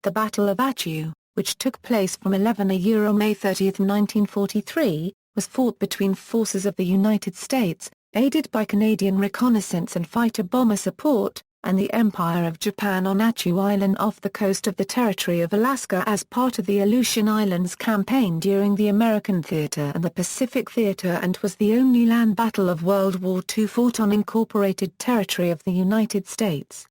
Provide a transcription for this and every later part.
The Battle of Attu, which took place from May 30, 1943, was fought between forces of the United States, aided by Canadian reconnaissance and fighter bomber support, and the Empire of Japan on Attu Island off the coast of the Territory of Alaska as part of the Aleutian Islands Campaign during the American Theater and the Pacific Theater, and was the only land battle of World War II fought on incorporated territory of the United States.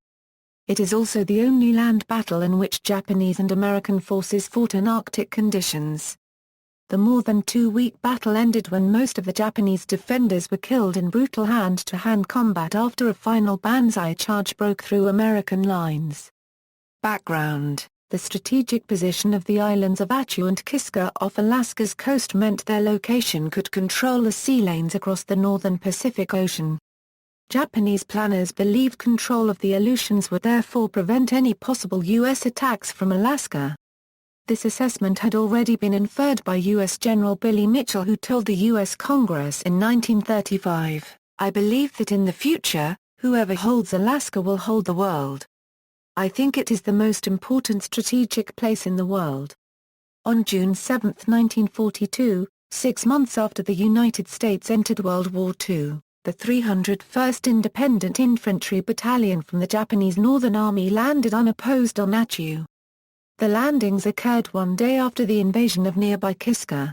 It is also the only land battle in which Japanese and American forces fought in Arctic conditions. The more than two-week battle ended when most of the Japanese defenders were killed in brutal hand-to-hand combat after a final banzai charge broke through American lines. Background: the strategic position of the islands of Attu and Kiska off Alaska's coast meant their location could control the sea lanes across the northern Pacific Ocean. Japanese planners believed control of the Aleutians would therefore prevent any possible U.S. attacks from Alaska. This assessment had already been inferred by U.S. General Billy Mitchell, who told the U.S. Congress in 1935, "I believe that in the future, whoever holds Alaska will hold the world. I think it is the most important strategic place in the world." On June 7, 1942, 6 months after the United States entered World War II, the 301st Independent Infantry Battalion from the Japanese Northern Army landed unopposed on Attu. The landings occurred one day after the invasion of nearby Kiska.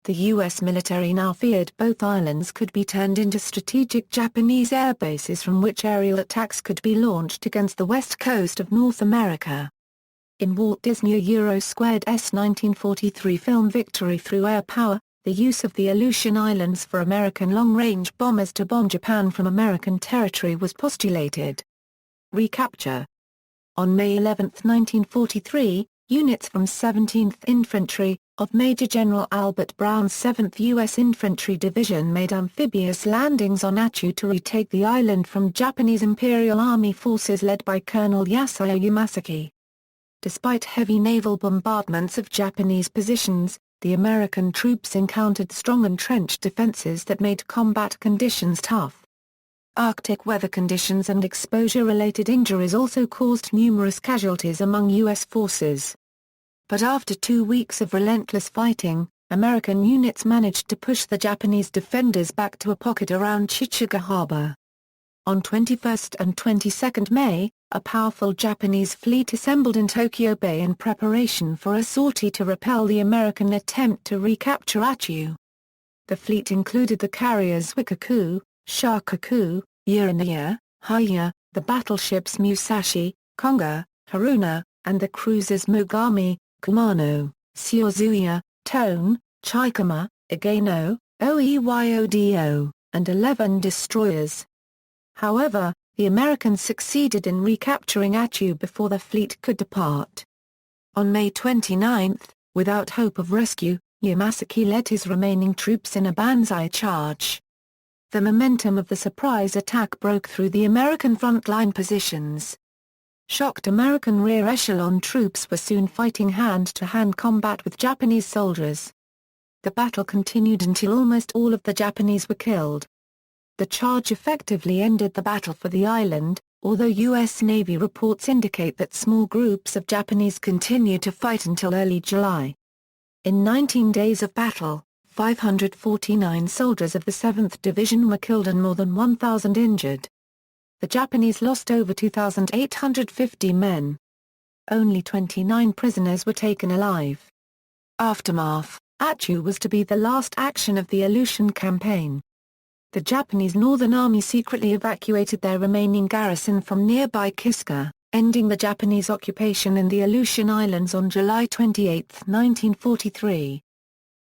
The U.S. military now feared both islands could be turned into strategic Japanese air bases from which aerial attacks could be launched against the west coast of North America. In Walt Disney Euro*'s 1943 film Victory Through Air Power, the use of the Aleutian Islands for American long-range bombers to bomb Japan from American territory was postulated. Recapture. On May 11, 1943, units from 17th Infantry, of Major General Albert Brown's 7th U.S. Infantry Division made amphibious landings on Attu to retake the island from Japanese Imperial Army forces led by Colonel Yasuo Yamasaki. Despite heavy naval bombardments of Japanese positions, the American troops encountered strong entrenched defenses that made combat conditions tough. Arctic weather conditions and exposure-related injuries also caused numerous casualties among U.S. forces. But after 2 weeks of relentless fighting, American units managed to push the Japanese defenders back to a pocket around Chichiga Harbor. On 21 and 22 May, a powerful Japanese fleet assembled in Tokyo Bay in preparation for a sortie to repel the American attempt to recapture Attu. The fleet included the carriers Wikaku, Shakaku, Urinnaya, Haya, the battleships Musashi, Konga, Haruna, and the cruisers Mogami, Kumano, Shiozuya, Tone, Chikama, Igano, Oeyodo, and 11 destroyers. However, the Americans succeeded in recapturing Attu before the fleet could depart. On May 29, without hope of rescue, Yamasaki led his remaining troops in a banzai charge. The momentum of the surprise attack broke through the American front-line positions. Shocked American rear echelon troops were soon fighting hand-to-hand combat with Japanese soldiers. The battle continued until almost all of the Japanese were killed. The charge effectively ended the battle for the island, although U.S. Navy reports indicate that small groups of Japanese continued to fight until early July. In 19 days of battle, 549 soldiers of the 7th Division were killed and more than 1,000 injured. The Japanese lost over 2,850 men. Only 29 prisoners were taken alive. Aftermath: Attu was to be the last action of the Aleutian Campaign. The Japanese Northern Army secretly evacuated their remaining garrison from nearby Kiska, ending the Japanese occupation in the Aleutian Islands on July 28, 1943.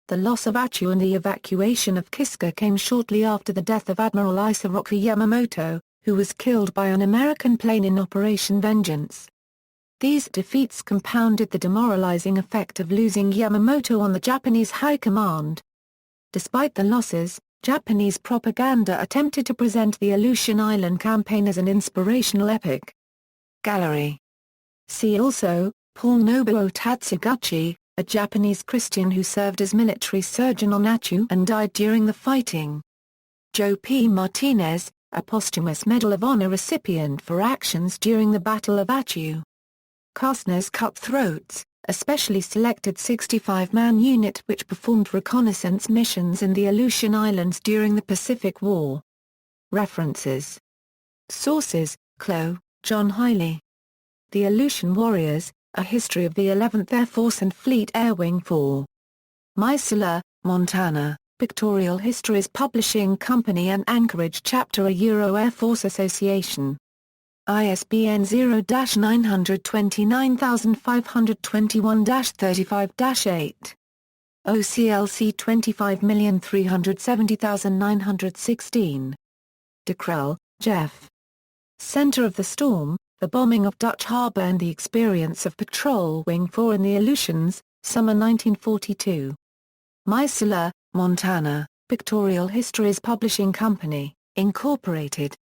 The loss of Attu and the evacuation of Kiska came shortly after the death of Admiral Isoroku Yamamoto, who was killed by an American plane in Operation Vengeance. These defeats compounded the demoralizing effect of losing Yamamoto on the Japanese high command. Despite the losses, Japanese propaganda attempted to present the Aleutian Island Campaign as an inspirational epic. Gallery. See also, Paul Nobuo Tatsuguchi, a Japanese Christian who served as military surgeon on Attu and died during the fighting. Joe P. Martinez, a posthumous Medal of Honor recipient for actions during the Battle of Attu. Kastner's Cutthroats, a specially selected 65-man unit which performed reconnaissance missions in the Aleutian Islands during the Pacific War. References. Sources: Clough, John Hiley. The Aleutian Warriors, A History of the 11th Air Force and Fleet Air Wing 4. Missoula, Montana, Pictorial Histories Publishing Company and Anchorage Chapter Air Force Association. ISBN 0-929521-35-8. OCLC 25370916. DeKrell, Jeff. Center of the Storm, The Bombing of Dutch Harbor and the Experience of Patrol Wing 4 in the Aleutians, Summer 1942. Missoula, Montana, Pictorial Histories Publishing Company, Incorporated.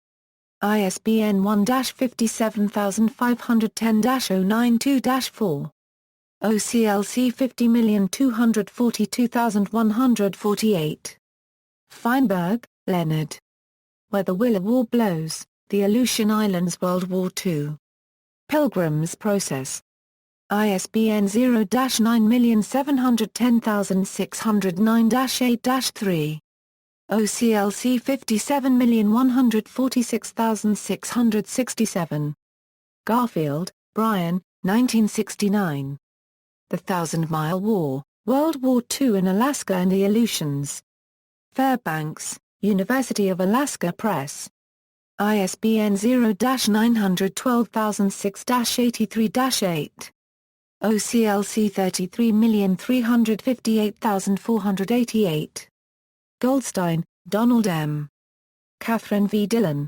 ISBN 1-57510-092-4. OCLC 50242148. Feinberg, Leonard. Where the Willow Blows, The Aleutian Islands World War II. Pilgrim's Process. ISBN 0-9710609-8-3. OCLC 57146667. Garfield, Brian, 1969. The Thousand-Mile War, World War II in Alaska and the Aleutians. Fairbanks, University of Alaska Press. ISBN 0-9120006-83-8. OCLC 33358488. Goldstein, Donald M. Catherine V. Dillon.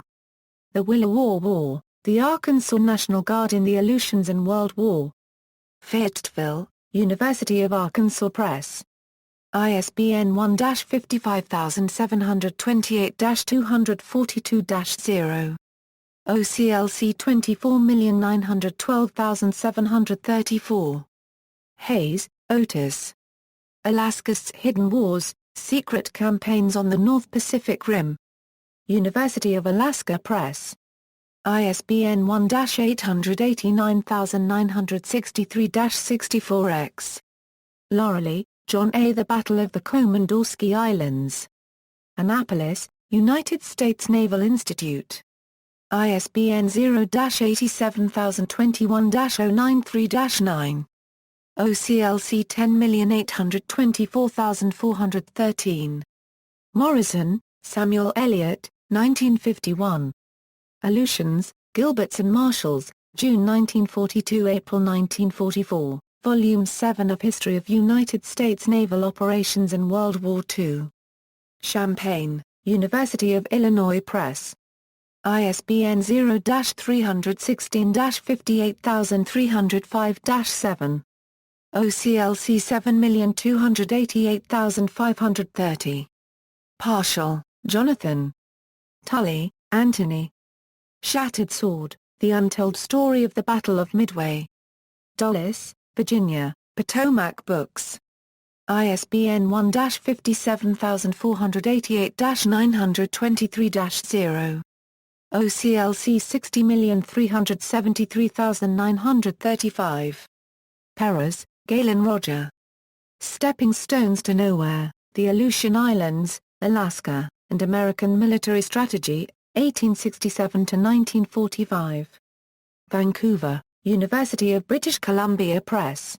The Willow War, The Arkansas National Guard in the Aleutians and World War. Fayetteville, University of Arkansas Press. ISBN 1-55728-242-0. OCLC 24912734. Hayes, Otis. Alaska's Hidden Wars, Secret Campaigns on the North Pacific Rim. University of Alaska Press. ISBN 1-889963-64-X. Laureley, John A. The Battle of the Komandorski Islands. Annapolis, United States Naval Institute. ISBN 0-87021-093-9. OCLC 10824413. Morrison, Samuel Eliot, 1951. Aleutians, Gilberts and Marshalls, June 1942–April 1944, Volume 7 of History of United States Naval Operations in World War II. Champaign, University of Illinois Press. ISBN 0-316-58305-7. OCLC 7288530. Partial, Jonathan. Tully, Anthony. Shattered Sword, The Untold Story of the Battle of Midway. Dulles, Virginia, Potomac Books. ISBN 1-57488-923-0. OCLC 60373935. Perez, Galen Roger. Stepping Stones to Nowhere, The Aleutian Islands, Alaska, and American Military Strategy, 1867–1945. Vancouver, University of British Columbia Press.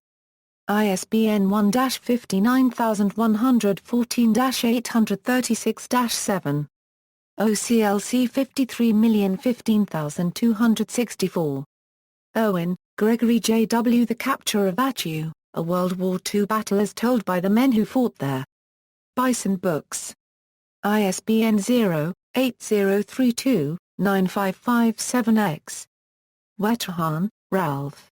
ISBN 1-59114-836-7. OCLC 53015264. Owen, Gregory J. W. The Capture of Attu, A World War II Battle as Told by the Men Who Fought There. Bison Books. ISBN 0-8032-9557-X. Wetterhahn, Ralph.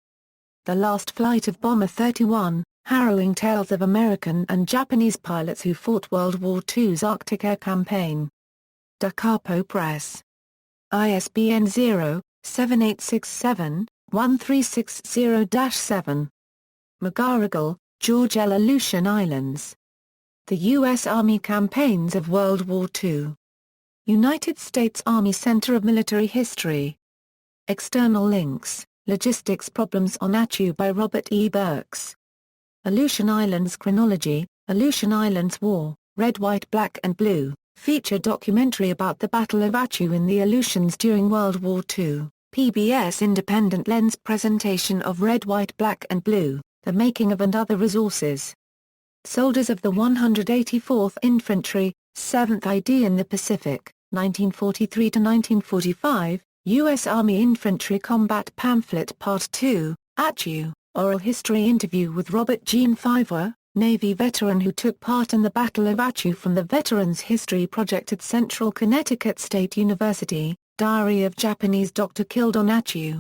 The Last Flight of Bomber 31, Harrowing Tales of American and Japanese Pilots Who Fought World War II's Arctic Air Campaign. Da Capo Press. ISBN 0-7867-1360-7. McGarrigle, George L. Aleutian Islands. The U.S. Army Campaigns of World War II. United States Army Center of Military History. External links, Logistics Problems on Attu by Robert E. Burks. Aleutian Islands Chronology, Aleutian Islands War, Red, White, Black and Blue, feature documentary about the Battle of Attu in the Aleutians during World War II, PBS Independent Lens presentation of Red, White, Black and Blue, The Making of and Other Resources. Soldiers of the 184th Infantry, 7th ID in the Pacific, 1943–1945, U.S. Army Infantry Combat Pamphlet Part 2, Attu, Oral History interview with Robert Gene Fiver, Navy veteran who took part in the Battle of Attu from the Veterans History Project at Central Connecticut State University, Diary of Japanese Doctor Killed on Attu.